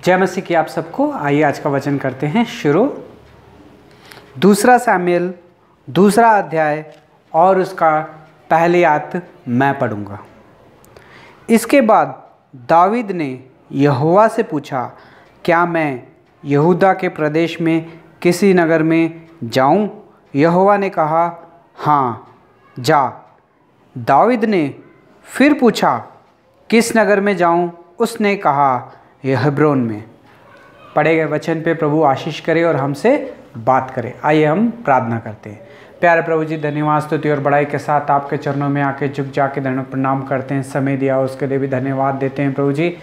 जय मसीह की आप सबको। आइए आज का वचन करते हैं शुरू। 2 शमूएल 2 अध्याय और उसका पहली आयत मैं पढ़ूंगा। इसके बाद दावीद ने यहोवा से पूछा, क्या मैं यहूदा के प्रदेश में किसी नगर में जाऊं? यहोवा ने कहा, हाँ जा। दावीद ने फिर पूछा, किस नगर में जाऊं? उसने कहा, हेब्रोन में। पढ़े गए वचन पे प्रभु आशीष करे और हमसे बात करे। आइए हम प्रार्थना करते हैं। प्यारे प्रभु जी, धन्यवाद स्तुति और बड़ाई के साथ आपके चरणों में आके झुक जाके दंड प्रणाम करते हैं। समय दिया उसके लिए भी धन्यवाद देते हैं प्रभु जी।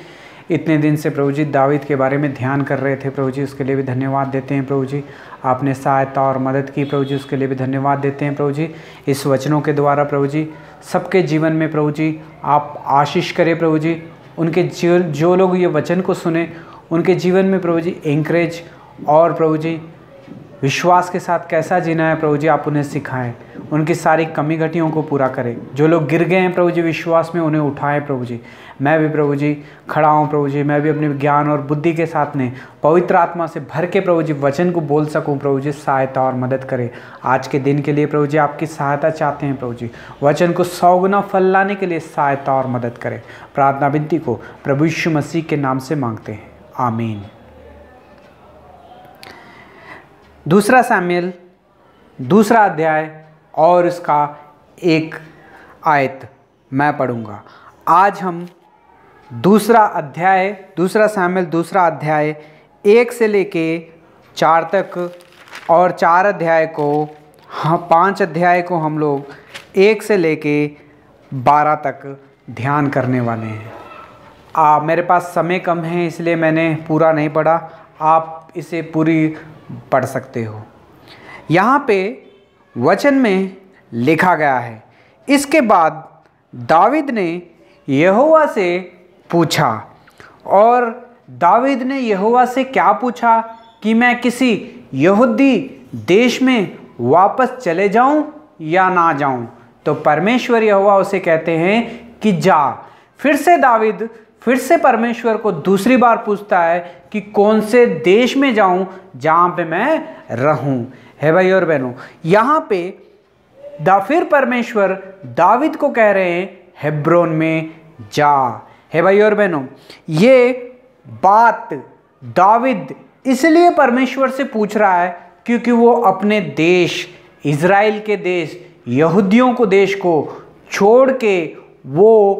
इतने दिन से प्रभु जी दावीद के बारे में ध्यान कर रहे थे प्रभु जी, उसके लिए भी धन्यवाद देते हैं प्रभु जी। आपने सहायता और मदद की प्रभु जी, उसके लिए भी धन्यवाद देते हैं प्रभु जी। इस वचनों के द्वारा प्रभु जी सबके जीवन में प्रभु जी आप आशीष करें प्रभु जी। उनके जो लोग ये वचन को सुने उनके जीवन में प्रभु जी एंकरेज और प्रभु जी विश्वास के साथ कैसा जीना है प्रभु जी आप उन्हें सिखाएं। उनकी सारी कमी घटियों को पूरा करें। जो लोग गिर गए हैं प्रभु जी विश्वास में, उन्हें उठाएं प्रभु जी। मैं भी प्रभु जी खड़ा हूँ प्रभु जी। मैं भी अपने ज्ञान और बुद्धि के साथ में पवित्र आत्मा से भर के प्रभु जी वचन को बोल सकूँ प्रभु जी। सहायता और मदद करें। आज के दिन के लिए प्रभु जी आपकी सहायता चाहते हैं प्रभु जी। वचन को 100 गुना फल लाने के लिए सहायता और मदद करें। प्रार्थना विनती को प्रभु यीशु मसीह के नाम से मांगते हैं, आमीन। 2 शमूएल 2 अध्याय और इसका 1 आयत मैं पढ़ूंगा। आज हम 2 शमूएल 2 अध्याय 1 से लेके 4 तक और 4 अध्याय को 5 अध्याय को हम लोग 1 से लेके 12 तक ध्यान करने वाले हैं। मेरे पास समय कम है इसलिए मैंने पूरा नहीं पढ़ा। आप इसे पूरी पढ़ सकते हो। यहाँ पे वचन में लिखा गया है, इसके बाद दावीद ने यहोवा से पूछा। और दावीद ने यहोवा से क्या पूछा कि मैं किसी यहूदी देश में वापस चले जाऊं या ना जाऊं? तो परमेश्वर यहोवा उसे कहते हैं कि जा। फिर से परमेश्वर को दूसरी बार पूछता है कि कौन से देश में जाऊं जहां पे मैं रहूं। है भाई और बहनों, यहां पे फिर परमेश्वर दावीद को कह रहे हैं हेब्रोन में जा। है भाई और बहनों, ये बात दावीद इसलिए परमेश्वर से पूछ रहा है क्योंकि वो अपने देश इज़राइल के देश यहूदियों को देश को छोड़ के वो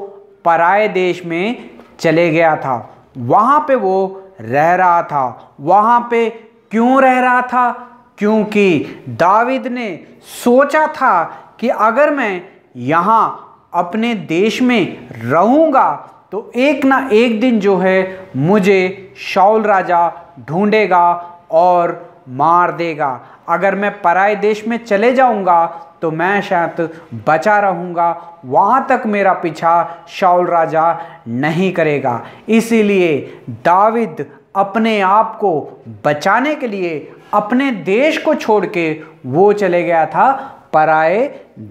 पराये देश में चले गया था। वहाँ पे वो रह रहा था। वहाँ पे क्यों रह रहा था? क्योंकि दावीद ने सोचा था कि अगर मैं यहाँ अपने देश में रहूँगा तो एक ना एक दिन जो है मुझे शाऊल राजा ढूंढेगा और मार देगा। अगर मैं पराये देश में चले जाऊँगा तो मैं शायद बचा रहूँगा, वहाँ तक मेरा पीछा शाऊल राजा नहीं करेगा। इसीलिए दावीद अपने आप को बचाने के लिए अपने देश को छोड़ के वो चले गया था पराये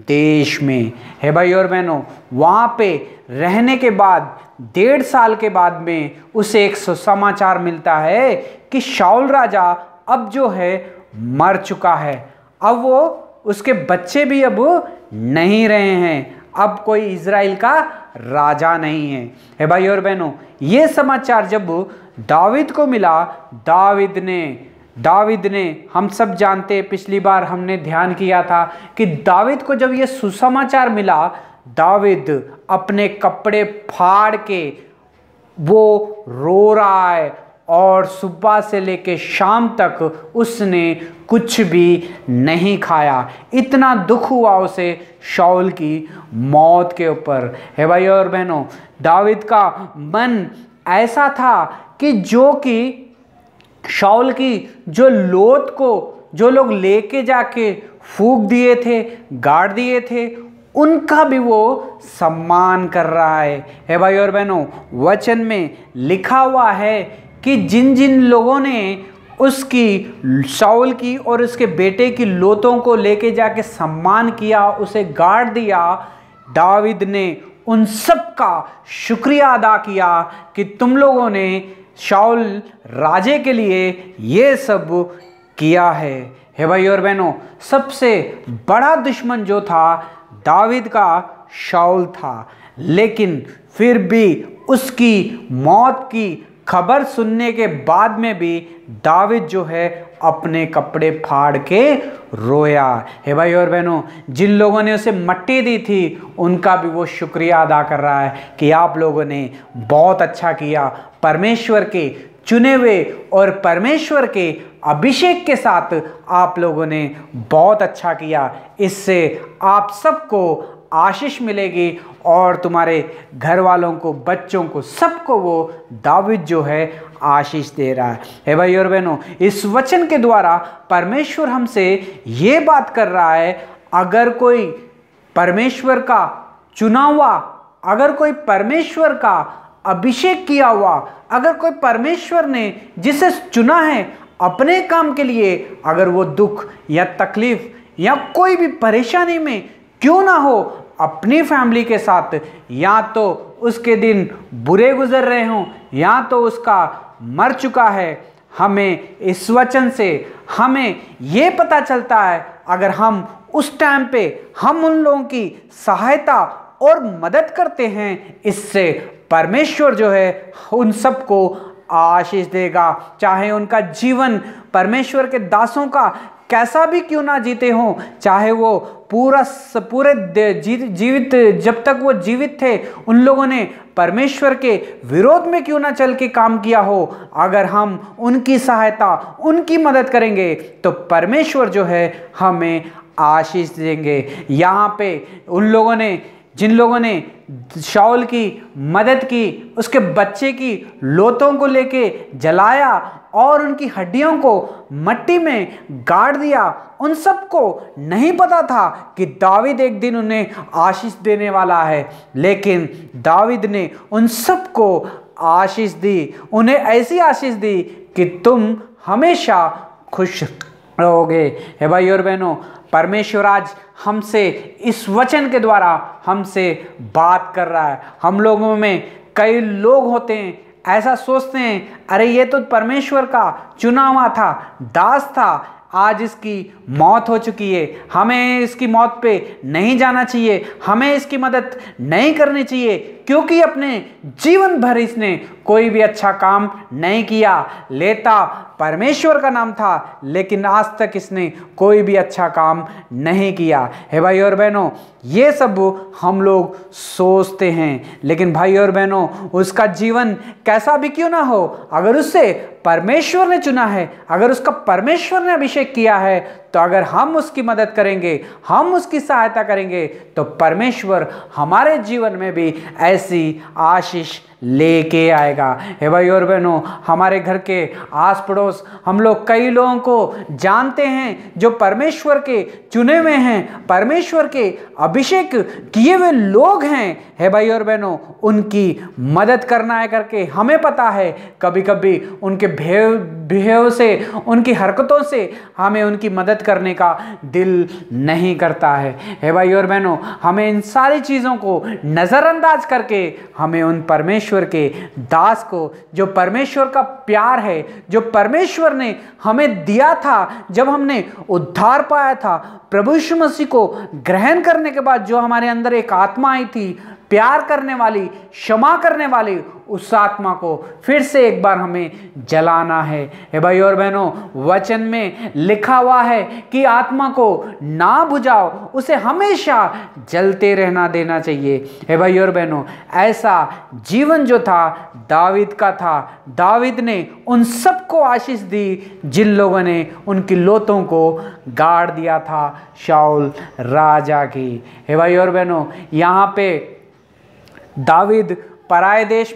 देश में। है भाई और बहनों, वहाँ पे रहने के बाद 1.5 साल के बाद में उसे एक सुसमाचार मिलता है कि शाऊल राजा अब जो है मर चुका है। अब वो उसके बच्चे भी अब नहीं रहे हैं। अब कोई इज़राइल का राजा नहीं है। हे भाई और बहनों, ये समाचार जब दावीद को मिला, दावीद ने हम सब जानते हैं, पिछली बार हमने ध्यान किया था कि दावीद को जब ये सुसमाचार मिला, दावीद अपने कपड़े फाड़ के वो रो रहा है और सुबह से लेके शाम तक उसने कुछ भी नहीं खाया। इतना दुख हुआ उसे शाऊल की मौत के ऊपर। है भाई और बहनों, दावीद का मन ऐसा था कि शाऊल की जो लोथ को जो लोग लेके जाके फूंक दिए थे, गाड़ दिए थे, उनका भी वो सम्मान कर रहा है। है भाई और बहनों, वचन में लिखा हुआ है कि जिन जिन लोगों ने उसकी शाऊल की और उसके बेटे की लोथों को लेके जाके सम्मान किया, उसे गाड़ दिया, दावीद ने उन सब का शुक्रिया अदा किया कि तुम लोगों ने शाऊल राजे के लिए ये सब किया है। हे भाई और बहनों, सबसे बड़ा दुश्मन जो था दावीद का शाऊल था, लेकिन फिर भी उसकी मौत की खबर सुनने के बाद में भी दावीद जो है अपने कपड़े फाड़ के रोया। हे भाई और बहनों, जिन लोगों ने उसे मट्टी दी थी उनका भी वो शुक्रिया अदा कर रहा है कि आप लोगों ने बहुत अच्छा किया, परमेश्वर के चुने हुए और परमेश्वर के अभिषेक के साथ आप लोगों ने बहुत अच्छा किया। इससे आप सबको आशीष मिलेगी और तुम्हारे घर वालों को, बच्चों को, सबको वो दावीद जो है आशीष दे रहा है। हे भाई और बहनों, इस वचन के द्वारा परमेश्वर हमसे ये बात कर रहा है, अगर कोई परमेश्वर का चुना हुआ, अगर कोई परमेश्वर का अभिषेक किया हुआ, अगर कोई परमेश्वर ने जिसे चुना है अपने काम के लिए, अगर वो दुख या तकलीफ या कोई भी परेशानी में क्यों ना हो, अपनी फैमिली के साथ, या तो उसके दिन बुरे गुजर रहे हों या तो उसका मर चुका है, हमें इस वचन से हमें ये पता चलता है, अगर हम उस टाइम पे हम उन लोगों की सहायता और मदद करते हैं, इससे परमेश्वर जो है उन सबको आशीष देगा। चाहे उनका जीवन परमेश्वर के दासों का कैसा भी क्यों ना जीते हों, चाहे वो पूरे जीवित, जब तक वो जीवित थे उन लोगों ने परमेश्वर के विरोध में क्यों ना चल के काम किया हो, अगर हम उनकी सहायता, उनकी मदद करेंगे तो परमेश्वर जो है हमें आशीष देंगे। यहाँ पे उन लोगों ने, जिन लोगों ने शाऊल की मदद की, उसके बच्चे की लोथों को लेके जलाया और उनकी हड्डियों को मट्टी में गाड़ दिया, उन सबको नहीं पता था कि दावीद एक दिन उन्हें आशीष देने वाला है, लेकिन दावीद ने उन सबको आशीष दी, उन्हें ऐसी आशीष दी कि तुम हमेशा खुश रहोगे। हे भाई और बहनों, परमेश्वर आज हमसे इस वचन के द्वारा हमसे बात कर रहा है। हम लोगों में कई लोग होते हैं ऐसा सोचते हैं, अरे ये तो परमेश्वर का चुना हुआ था, दास था, आज इसकी मौत हो चुकी है, हमें इसकी मौत पे नहीं जाना चाहिए, हमें इसकी मदद नहीं करनी चाहिए, क्योंकि अपने जीवन भर इसने कोई भी अच्छा काम नहीं किया। लेता परमेश्वर का नाम था, लेकिन आज तक इसने कोई भी अच्छा काम नहीं किया। हे भाई और बहनों, ये सब हम लोग सोचते हैं, लेकिन भाई और बहनों, उसका जीवन कैसा भी क्यों ना हो, अगर उससे परमेश्वर ने चुना है, अगर उसका परमेश्वर ने अभिषेक किया है, तो अगर हम उसकी मदद करेंगे, हम उसकी सहायता करेंगे, तो परमेश्वर हमारे जीवन में भी ऐसी आशीष लेके आएगा। हे भाई और बहनों, हमारे घर के आस पड़ोस हम लोग कई लोगों को जानते हैं जो परमेश्वर के चुने हुए हैं, परमेश्वर के अभिषेक किए हुए लोग हैं। हे भाई और बहनों, उनकी मदद करना है करके हमें पता है, कभी कभी उनके बिहेव से, उनकी हरकतों से हमें उनकी मदद करने का दिल नहीं करता है। हे भाई और बहनों, हमें इन सारी चीज़ों को नज़रअंदाज करके हमें उन परमेश्वर के दास को, जो परमेश्वर का प्यार है, जो परमेश्वर ने हमें दिया था जब हमने उद्धार पाया था, प्रभु यीशु मसीह को ग्रहण करने के बाद जो हमारे अंदर एक आत्मा आई थी, प्यार करने वाली, क्षमा करने वाली, उस आत्मा को फिर से एक बार हमें जलाना है। हे भाई और बहनों, वचन में लिखा हुआ है कि आत्मा को ना बुझाओ, उसे हमेशा जलते रहना देना चाहिए। हे भाई और बहनों, ऐसा जीवन जो था दावीद का था। दावीद ने उन सबको आशीष दी जिन लोगों ने उनकी लोथों को गाड़ दिया था शाऊल राजा की। हे भाई और बहनों, यहाँ पे दावीद पराये देश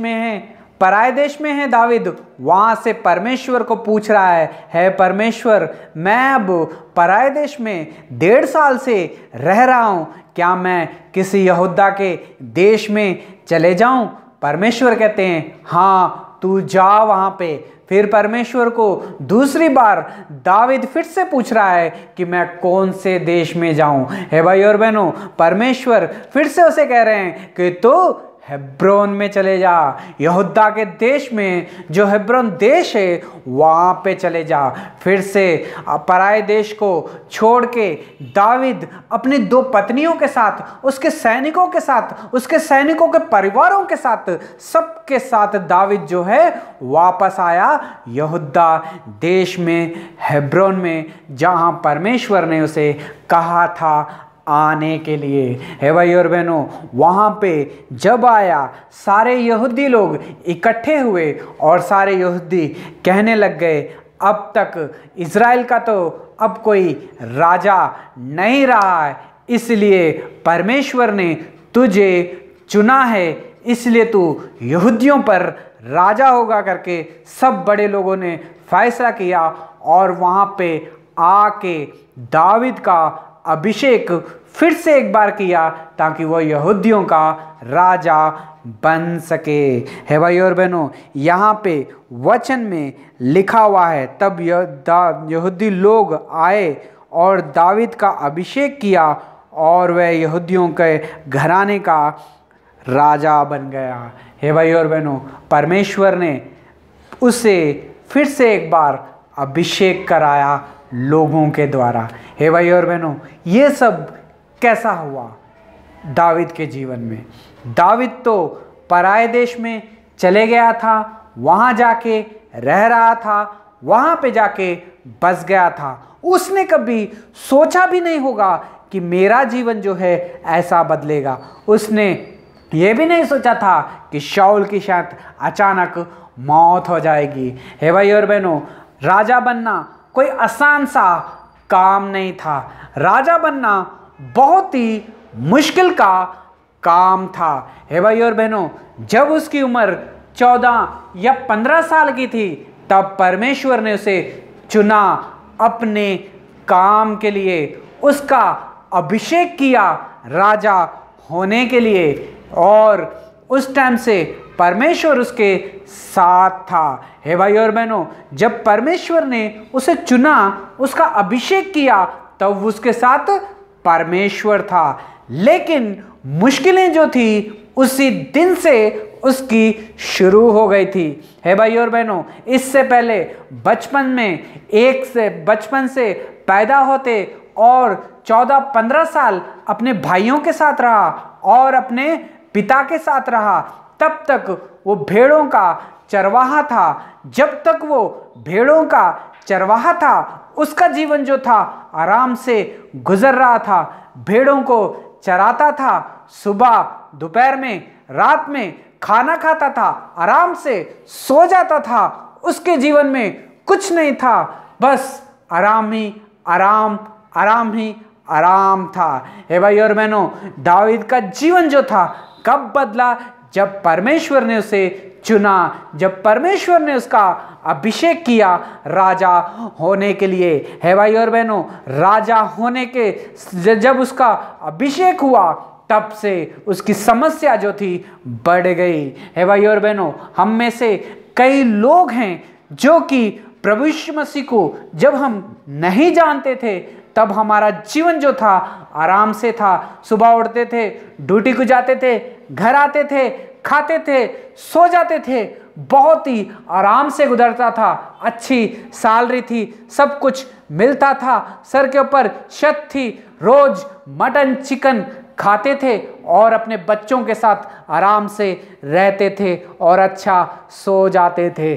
में है दावीद, वहाँ से परमेश्वर को पूछ रहा है परमेश्वर, मैं अब पराये देश में 1.5 साल से रह रहा हूँ, क्या मैं किसी यहूदा के देश में चले जाऊँ? परमेश्वर कहते हैं हाँ, तू जा वहाँ पे। फिर परमेश्वर को दूसरी बार दावीद फिर से पूछ रहा है कि मैं कौन से देश में जाऊं। हे भाई और बहनों, परमेश्वर फिर से उसे कह रहे हैं कि तो हेब्रोन में चले जा। यहूदा के देश में जो हेब्रोन देश है वहाँ पे चले जा। फिर से पराए देश को छोड़ के दाविद अपनी 2 पत्नियों के साथ, उसके सैनिकों के साथ, उसके सैनिकों के परिवारों के साथ, सबके साथ दाविद जो है वापस आया यहूदा देश में, हेब्रोन में, जहाँ परमेश्वर ने उसे कहा था आने के लिए। है भाई और बहनों, वहाँ पे जब आया सारे यहूदी लोग इकट्ठे हुए और सारे यहूदी कहने लग गए अब तक इज़राइल का तो अब कोई राजा नहीं रहा है, इसलिए परमेश्वर ने तुझे चुना है, इसलिए तू यहूदियों पर राजा होगा करके सब बड़े लोगों ने फैसला किया और वहाँ पे आके दाविद का अभिषेक फिर से एक बार किया ताकि वह यहूदियों का राजा बन सके। है भाई और बहनों, यहाँ पे वचन में लिखा हुआ है तब यहूदी लोग आए और दाविद का अभिषेक किया और वह यहूदियों के घराने का राजा बन गया। हे भाई और बहनों, परमेश्वर ने उसे फिर से एक बार अभिषेक कराया लोगों के द्वारा। हे भाई और बहनों, ये सब कैसा हुआ दाविद के जीवन में? दाविद तो पराए देश में चले गया था, वहाँ जाके रह रहा था, वहाँ पे जाके बस गया था। उसने कभी सोचा भी नहीं होगा कि मेरा जीवन जो है ऐसा बदलेगा। उसने ये भी नहीं सोचा था कि शाऊल की शायद अचानक मौत हो जाएगी। हे भाई और बहनों, राजा बनना कोई आसान सा काम नहीं था। राजा बनना बहुत ही मुश्किल का काम था। हे भाई और बहनों, जब उसकी उम्र 14 या 15 साल की थी तब परमेश्वर ने उसे चुना अपने काम के लिए, उसका अभिषेक किया राजा होने के लिए और उस टाइम से परमेश्वर उसके साथ था। हे भाई और बहनों, जब परमेश्वर ने उसे चुना, उसका अभिषेक किया, तब उसके साथ परमेश्वर था। लेकिन मुश्किलें जो थी उसी दिन से उसकी शुरू हो गई थी। हे भाई और बहनों, इससे पहले बचपन से पैदा होते और 14-15 साल अपने भाइयों के साथ रहा और अपने पिता के साथ रहा, तब तक वो भेड़ों का चरवाहा था। जब तक वो भेड़ों का चरवाहा था, उसका जीवन जो था आराम से गुजर रहा था। भेड़ों को चराता था, सुबह, दोपहर में, रात में खाना खाता था, आराम से सो जाता था। उसके जीवन में कुछ नहीं था, बस आराम ही आराम, आराम ही आराम था। हे भाई और बहनों, दाऊद का जीवन जो था कब बदला? जब परमेश्वर ने उसे चुना, जब परमेश्वर ने उसका अभिषेक किया राजा होने के लिए। है भाई और बहनों, राजा होने के जब उसका अभिषेक हुआ तब से उसकी समस्या जो थी बढ़ गई। है भाई और बहनों, हम में से कई लोग हैं जो कि प्रभु यीशु मसीह को जब हम नहीं जानते थे तब हमारा जीवन जो था आराम से था। सुबह उठते थे, ड्यूटी को जाते थे, घर आते थे, खाते थे, सो जाते थे, बहुत ही आराम से गुजरता था। अच्छी सैलरी थी, सब कुछ मिलता था, सर के ऊपर छत थी, रोज मटन चिकन खाते थे और अपने बच्चों के साथ आराम से रहते थे और अच्छा सो जाते थे।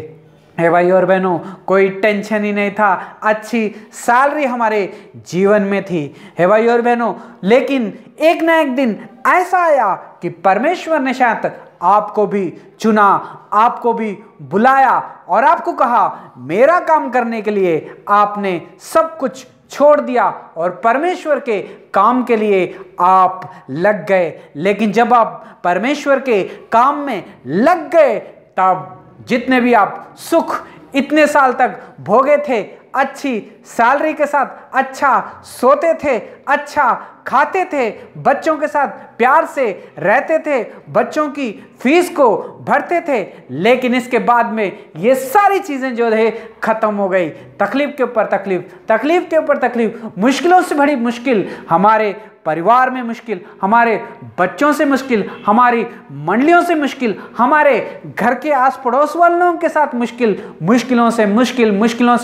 हे भाई और बहनों, कोई टेंशन ही नहीं था, अच्छी सैलरी हमारे जीवन में थी। हे भाई और बहनों, लेकिन एक ना एक दिन ऐसा आया कि परमेश्वर ने शायद आपको भी चुना, आपको भी बुलाया और आपको कहा मेरा काम करने के लिए आपने सब कुछ छोड़ दिया और परमेश्वर के काम के लिए आप लग गए। लेकिन जब आप परमेश्वर के काम में लग गए तब जितने भी आप सुख इतने साल तक भोगे थे, अच्छी सैलरी के साथ अच्छा सोते थे, अच्छा खाते थे, बच्चों के साथ प्यार से रहते थे, बच्चों की फीस को भरते थे, लेकिन इसके बाद में ये सारी चीज़ें जो है ख़त्म हो गई। तकलीफ के ऊपर तकलीफ, तकलीफ के ऊपर तकलीफ, मुश्किलों से बड़ी मुश्किल हमारे परिवार में मुश्किल, हमारे बच्चों से मुश्किल, हमारी मंडलियों से मुश्किल, हमारे घर के आस पड़ोस वालों के साथ मुश्किल, मुश्किलों से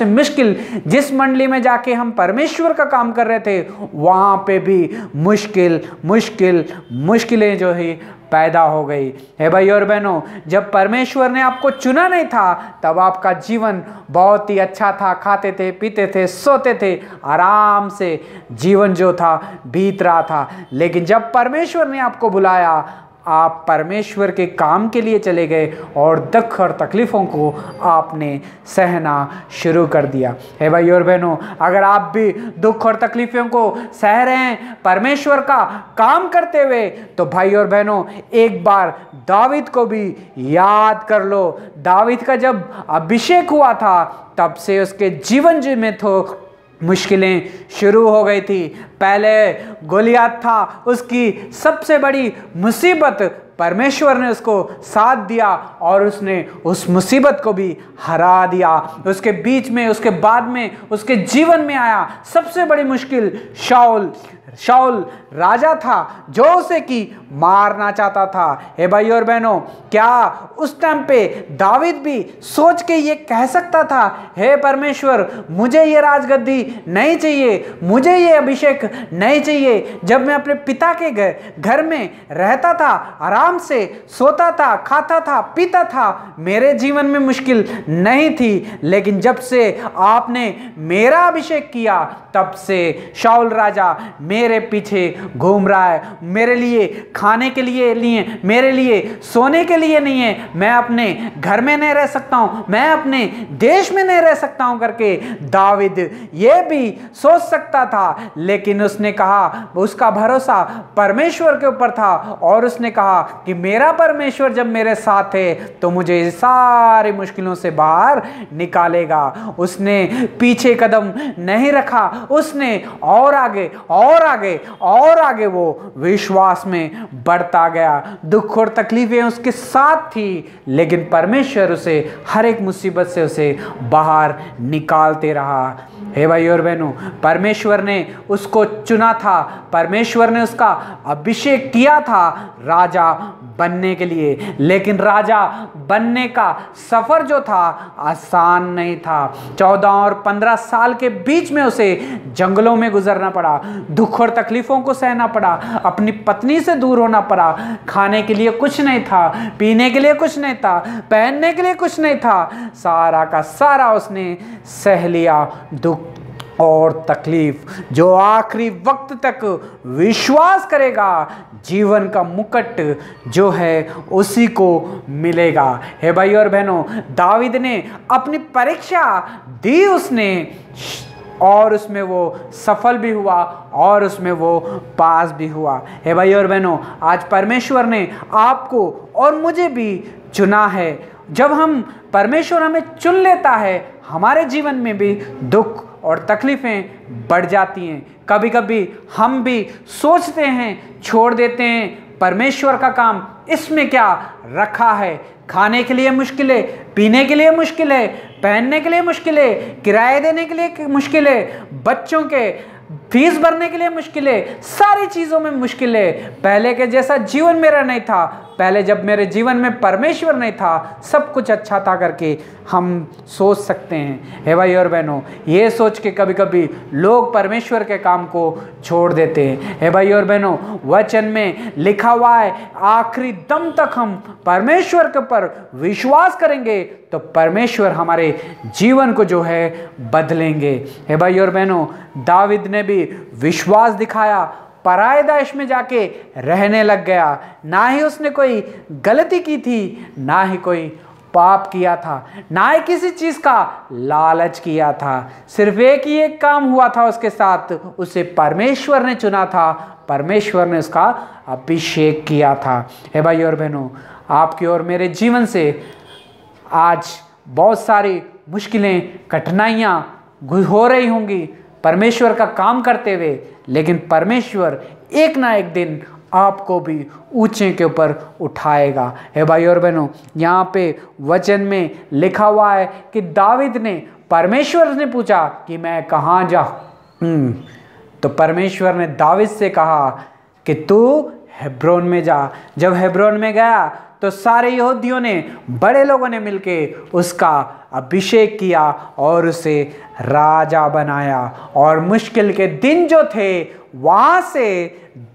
मुश्किल, जिस मंडली में जाके हम परमेश्वर का काम कर रहे थे वहां पे भी मुश्किलें जो है पैदा हो गई। हे भाई और बहनों, जब परमेश्वर ने आपको चुना नहीं था तब आपका जीवन बहुत ही अच्छा था, खाते थे, पीते थे, सोते थे, आराम से जीवन जो था बीत रहा था। लेकिन जब परमेश्वर ने आपको बुलाया, आप परमेश्वर के काम के लिए चले गए और दुख और तकलीफ़ों को आपने सहना शुरू कर दिया। हे भाई और बहनों, अगर आप भी दुख और तकलीफ़ों को सह रहे हैं परमेश्वर का काम करते हुए, तो भाई और बहनों एक बार दावीद को भी याद कर लो। दावीद का जब अभिषेक हुआ था तब से उसके जीवन में तो मुश्किलें शुरू हो गई थी। पहले गोलियात था, उसकी सबसे बड़ी मुसीबत, परमेश्वर ने उसको साथ दिया और उसने उस मुसीबत को भी हरा दिया। उसके बीच में, उसके बाद में उसके जीवन में आया सबसे बड़ी मुश्किल, शाऊल राजा था जो उसे की मारना चाहता था। हे भाई और बहनों, क्या उस टाइम पे दावीद भी सोच के ये कह सकता था, हे परमेश्वर मुझे ये राजगद्दी नहीं चाहिए, मुझे ये अभिषेक नहीं चाहिए। जब मैं अपने पिता के घर में रहता था, आराम से सोता था, खाता था, पीता था, मेरे जीवन में मुश्किल नहीं थी। लेकिन जब से आपने मेरा अभिषेक किया तब से शाऊल राजा मेरे पीछे घूम रहा है। मेरे लिए खाने के लिए मेरे लिए सोने के लिए नहीं है। मैं अपने घर में नहीं रह सकता हूं, मैं अपने देश में नहीं रह सकता हूं करके दावीद ये भी सोच सकता था। लेकिन उसने कहा, उसका भरोसा परमेश्वर के ऊपर था और उसने कहा कि मेरा परमेश्वर जब मेरे साथ है तो मुझे सारी मुश्किलों से बाहर निकालेगा। उसने पीछे कदम नहीं रखा, उसने और आगे वो विश्वास में बढ़ता गया। दुख और तकलीफें उसके साथ थी, लेकिन परमेश्वर उसे हर एक मुसीबत से उसे बाहर निकालते रहा। हे भाई और बहनों, परमेश्वर ने उसको चुना था, परमेश्वर ने उसका अभिषेक किया था राजा बनने के लिए। लेकिन राजा बनने का सफर जो था आसान नहीं था। 14 और 15 साल के बीच में उसे जंगलों में गुजरना पड़ा, दुख और तकलीफों को सहना पड़ा, अपनी पत्नी से दूर होना पड़ा। खाने के लिए कुछ नहीं था, पीने के लिए कुछ नहीं था, पहनने के लिए कुछ नहीं था, सारा का सारा उसने सह लिया दुख और तकलीफ। जो आखिरी वक्त तक विश्वास करेगा जीवन का मुकुट जो है उसी को मिलेगा। हे भाई और बहनों, दावीद ने अपनी परीक्षा दी उसने और उसमें वो सफल भी हुआ और उसमें वो पास भी हुआ। हे भाई और बहनों, आज परमेश्वर ने आपको और मुझे भी चुना है। जब हम परमेश्वर हमें चुन लेता है, हमारे जीवन में भी दुख और तकलीफ़ें बढ़ जाती हैं। कभी कभी हम भी सोचते हैं, छोड़ देते हैं परमेश्वर का काम, इसमें क्या रखा है। खाने के लिए मुश्किल है, पीने के लिए मुश्किल है, पहनने के लिए मुश्किल है, किराए देने के लिए मुश्किल है, बच्चों के फीस भरने के लिए मुश्किल है, सारी चीज़ों में मुश्किल है। पहले के जैसा जीवन मेरा नहीं था, पहले जब मेरे जीवन में परमेश्वर नहीं था सब कुछ अच्छा था करके हम सोच सकते हैं। हे भाई और बहनों, ये सोच के कभी कभी लोग परमेश्वर के काम को छोड़ देते हैं। हे भाई और बहनों, वचन में लिखा हुआ है आखिरी दम तक हम परमेश्वर के ऊपर विश्वास करेंगे तो परमेश्वर हमारे जीवन को जो है बदलेंगे। हे भाई और बहनों, दावीद ने भी विश्वास दिखाया, पराए देश में जाके रहने लग गया। ना ही उसने कोई गलती की थी, ना ही कोई पाप किया था, ना ही किसी चीज़ का लालच किया था। सिर्फ एक काम हुआ था उसके साथ, उसे परमेश्वर ने चुना था, परमेश्वर ने उसका अभिषेक किया था। हे भाई और बहनों, आपके और मेरे जीवन से आज बहुत सारी मुश्किलें, कठिनाइयाँ हो रही होंगी परमेश्वर का काम करते हुए, लेकिन परमेश्वर एक ना एक दिन आपको भी ऊंचे के ऊपर उठाएगा। हे भाई और बहनों, यहाँ पे वचन में लिखा हुआ है कि दावीद ने परमेश्वर ने पूछा कि मैं कहाँ जाऊँ, तो परमेश्वर ने दाऊद से कहा कि तू हेब्रोन में जा। जब हेब्रोन में गया तो सारे यहूदियों ने, बड़े लोगों ने मिलके उसका अभिषेक किया और उसे राजा बनाया। और मुश्किल के दिन जो थे वहाँ से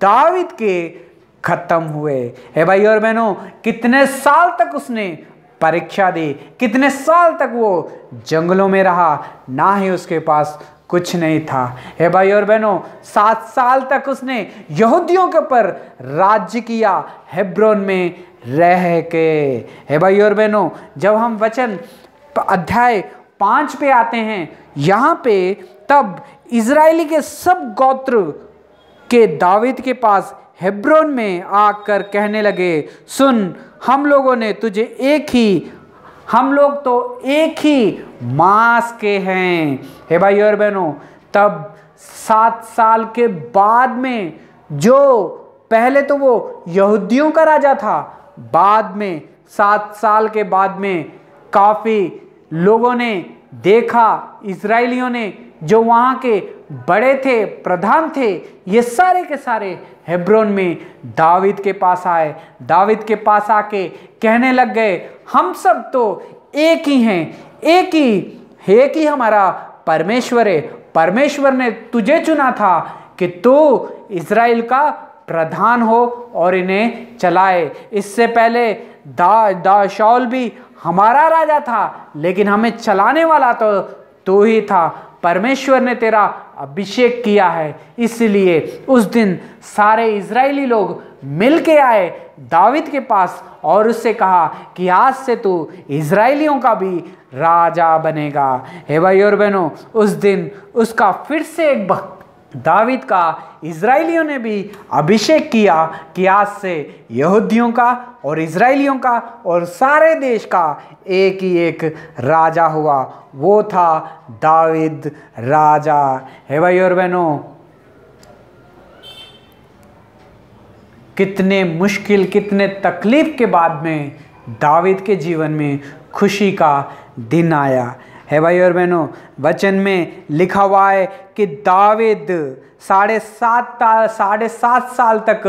दाऊद के खत्म हुए। हे भाई और बहनों, कितने साल तक उसने परीक्षा दी, कितने साल तक वो जंगलों में रहा, ना ही उसके पास कुछ नहीं था। हे भाई और बहनों, 7 साल तक उसने यहूदियों के ऊपर राज्य किया हेब्रोन में रह के। हे भाई और बहनों, जब हम वचन अध्याय 5 पे आते हैं यहाँ पे, तब इजरायली के सब गोत्र के दाऊद के पास हेब्रोन में आकर कहने लगे, सुन, हम लोग तो एक ही मांस के हैं। हे भाई और बहनों, तब 7 साल के बाद में, जो पहले तो वो यहूदियों का राजा था, बाद में 7 साल के बाद में काफ़ी लोगों ने देखा, इजरायलियों ने, जो वहाँ के बड़े थे, प्रधान थे, ये सारे के सारे हेब्रोन में दाऊद के पास आए। दाऊद के पास आके कहने लग गए, हम सब तो एक ही हैं, एक ही हमारा परमेश्वर है। परमेश्वर ने तुझे चुना था कि तू इज़राइल का प्रधान हो और इन्हें चलाए। इससे पहले शाऊल भी हमारा राजा था, लेकिन हमें चलाने वाला तो तू ही था। परमेश्वर ने तेरा अभिषेक किया है। इसलिए उस दिन सारे इजरायली लोग मिल के आए दाऊद के पास और उससे कहा कि आज से तू इजरायलियों का भी राजा बनेगा। हे भाई और बहनों, उस दिन उसका फिर से एक दाऊद का इजरायलियों ने भी अभिषेक किया कि आज से यहूदियों का और इजरायलियों का और सारे देश का एक ही एक राजा हुआ। वो था दाऊद राजा। हे भाई और बहनों, कितने मुश्किल, कितने तकलीफ के बाद में दाऊद के जीवन में खुशी का दिन आया। है भाई और बहनों, वचन में लिखा हुआ है कि दाऊद 7.5 साल तक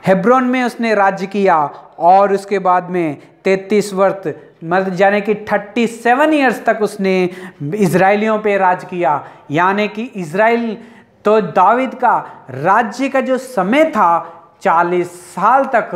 हेब्रोन में उसने राज्य किया और उसके बाद में 33 वर्ष, मतलब यानी कि 37 ईयर्स तक उसने इजरायलियों पे राज किया। यानी कि इजराइल तो दाऊद का राज्य का जो समय था 40 साल तक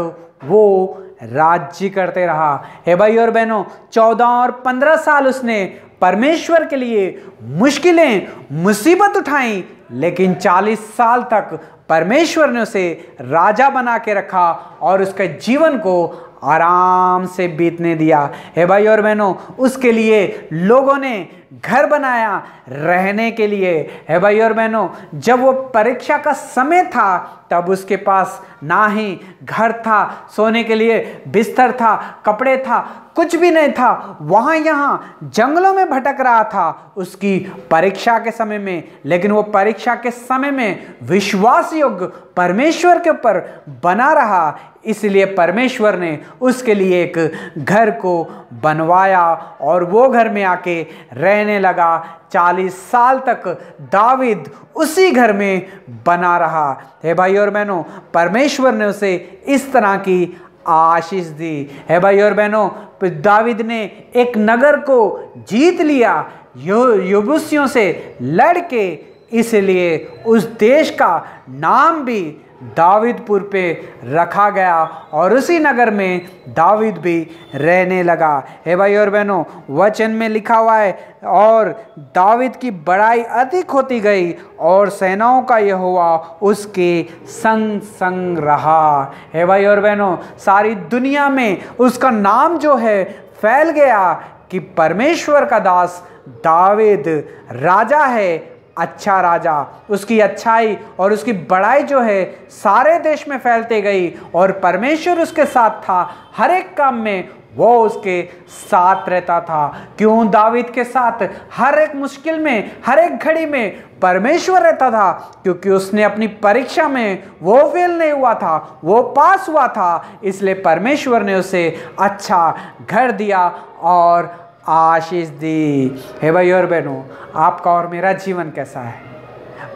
वो राज्य करते रहा। हे भाई और बहनों, 14 और 15 साल उसने परमेश्वर के लिए मुश्किलें, मुसीबत उठाई, लेकिन 40 साल तक परमेश्वर ने उसे राजा बना के रखा और उसके जीवन को आराम से बीतने दिया। हे भाई और बहनों, उसके लिए लोगों ने घर बनाया रहने के लिए। हे भाई और बहनों, जब वो परीक्षा का समय था तब उसके पास ना ही घर था, सोने के लिए बिस्तर था, कपड़े था, कुछ भी नहीं था। वहाँ यहाँ जंगलों में भटक रहा था उसकी परीक्षा के समय में, लेकिन वो परीक्षा के समय में विश्वास योग्य परमेश्वर के ऊपर बना रहा। इसलिए परमेश्वर ने उसके लिए एक घर को बनवाया और वो घर में आके रहने लगा। 40 साल तक दाऊद उसी घर में बना रहा। हे भाई और बहनों, परमेश्वर ने उसे इस तरह की आशीष दी। हे भाई और बहनों, दाऊद ने एक नगर को जीत लिया यबूसियों से लड़के, इसलिए उस देश का नाम भी दाऊदपुर पे रखा गया और उसी नगर में दाऊद भी रहने लगा। हे भाई और बहनों, वचन में लिखा हुआ है, और दाऊद की बड़ाई अधिक होती गई और सेनाओं का यहोवा उसके संग संग रहा। हे भाई और बहनों, सारी दुनिया में उसका नाम जो है फैल गया कि परमेश्वर का दास दाऊद राजा है, अच्छा राजा। उसकी अच्छाई और उसकी बड़ाई जो है सारे देश में फैलते गई और परमेश्वर उसके साथ था। हर एक काम में वो उसके साथ रहता था। क्यों दाऊद के साथ हर एक मुश्किल में, हर एक घड़ी में परमेश्वर रहता था? क्योंकि उसने अपनी परीक्षा में वो फेल नहीं हुआ था, वो पास हुआ था। इसलिए परमेश्वर ने उसे अच्छा घर दिया और आशीष दी। हे भाई और बहनों, आपका और मेरा जीवन कैसा है?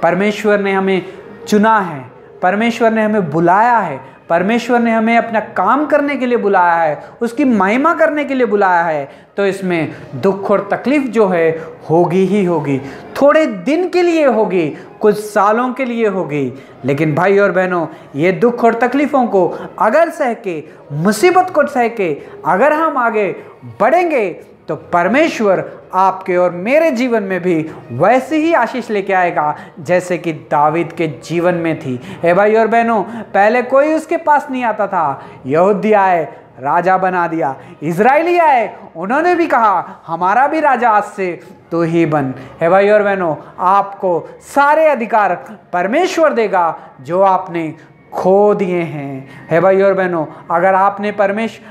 परमेश्वर ने हमें चुना है, परमेश्वर ने हमें बुलाया है, परमेश्वर ने हमें अपना काम करने के लिए बुलाया है, उसकी महिमा करने के लिए बुलाया है, तो इसमें दुख और तकलीफ जो है होगी ही होगी। थोड़े दिन के लिए होगी, कुछ सालों के लिए होगी, लेकिन भाई और बहनों, ये दुख और तकलीफ़ों को अगर सह के, मुसीबत को सह के अगर हम आगे बढ़ेंगे तो परमेश्वर आपके और मेरे जीवन में भी वैसी ही आशीष लेके आएगा जैसे कि दावीद के जीवन में थी। हे भाई और बहनों, पहले कोई उसके पास नहीं आता था, यहूदी आए, राजा बना दिया, इजरायली आए, उन्होंने भी कहा हमारा भी राजा आज से तो ही बन। हे भाई और बहनों, आपको सारे अधिकार परमेश्वर देगा जो आपने खो दिए हैं। हे भाई और बहनों,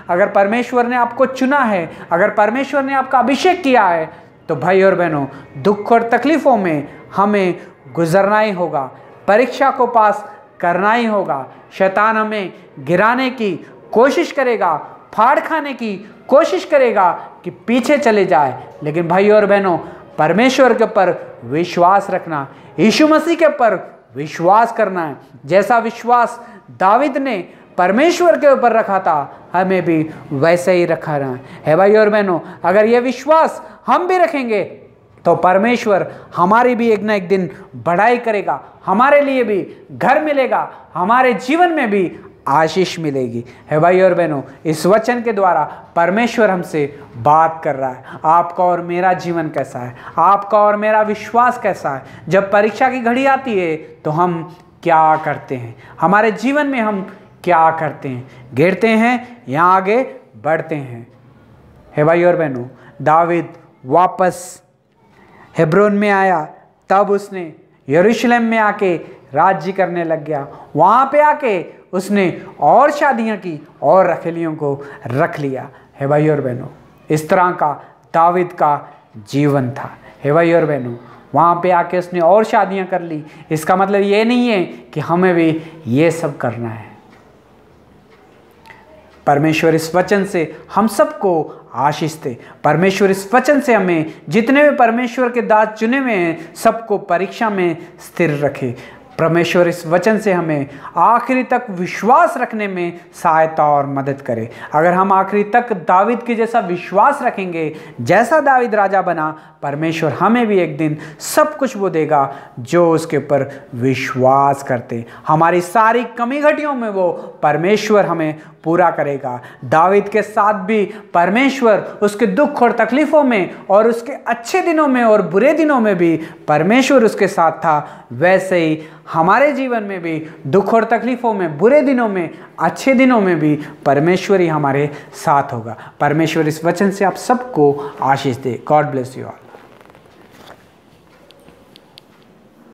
अगर परमेश्वर ने आपको चुना है, अगर परमेश्वर ने आपका अभिषेक किया है, तो भाई और बहनों, दुख और तकलीफ़ों में हमें गुजरना ही होगा, परीक्षा को पास करना ही होगा। शैतान हमें गिराने की कोशिश करेगा, फाड़ खाने की कोशिश करेगा कि पीछे चले जाए, लेकिन भाई और बहनों, परमेश्वर के ऊपर विश्वास रखना, यीशु मसीह के ऊपर विश्वास करना है। जैसा विश्वास दावीद ने परमेश्वर के ऊपर रखा था, हमें भी वैसे ही रखा रहा है भाई और बहनों। अगर ये विश्वास हम भी रखेंगे तो परमेश्वर हमारी भी एक ना एक दिन बढ़ाई करेगा, हमारे लिए भी घर मिलेगा, हमारे जीवन में भी आशीष मिलेगी। है भाई और बहनों, इस वचन के द्वारा परमेश्वर हमसे बात कर रहा है। आपका और मेरा जीवन कैसा है, आपका और मेरा विश्वास कैसा है। जब परीक्षा की घड़ी आती है तो हम क्या करते हैं, हमारे जीवन में हम क्या करते हैं, गिरते हैं या आगे बढ़ते हैं। है भाई और बहनों, दावीद वापस हेब्रोन में आया, तब उसने यरूशलेम में आके राज्य करने लग गया। वहाँ पे आके उसने और शादियाँ की और रखेलियों को रख लिया। है भाई और बहनों, इस तरह का दावीद का जीवन था। है भाई और बहनों, वहाँ पे आके उसने और शादियाँ कर ली। इसका मतलब ये नहीं है कि हमें भी ये सब करना है। परमेश्वर इस वचन से हम सबको आशीष दे। परमेश्वर इस वचन से हमें, जितने भी परमेश्वर के दास चुने हुए हैं, सबको परीक्षा में स्थिर रखे। परमेश्वर इस वचन से हमें आखिरी तक विश्वास रखने में सहायता और मदद करे। अगर हम आखिरी तक दावीद के जैसा विश्वास रखेंगे, जैसा दावीद राजा बना, परमेश्वर हमें भी एक दिन सब कुछ वो देगा जो उसके ऊपर विश्वास करते। हमारी सारी कमी घटियों में वो परमेश्वर हमें पूरा करेगा। दावीद के साथ भी परमेश्वर उसके दुख और तकलीफ़ों में और उसके अच्छे दिनों में और बुरे दिनों में भी परमेश्वर उसके साथ था। वैसे ही हमारे जीवन में भी दुख और तकलीफ़ों में, बुरे दिनों में, अच्छे दिनों में भी परमेश्वर ही हमारे साथ होगा। परमेश्वर इस वचन से आप सबको आशीष दे। God bless you all.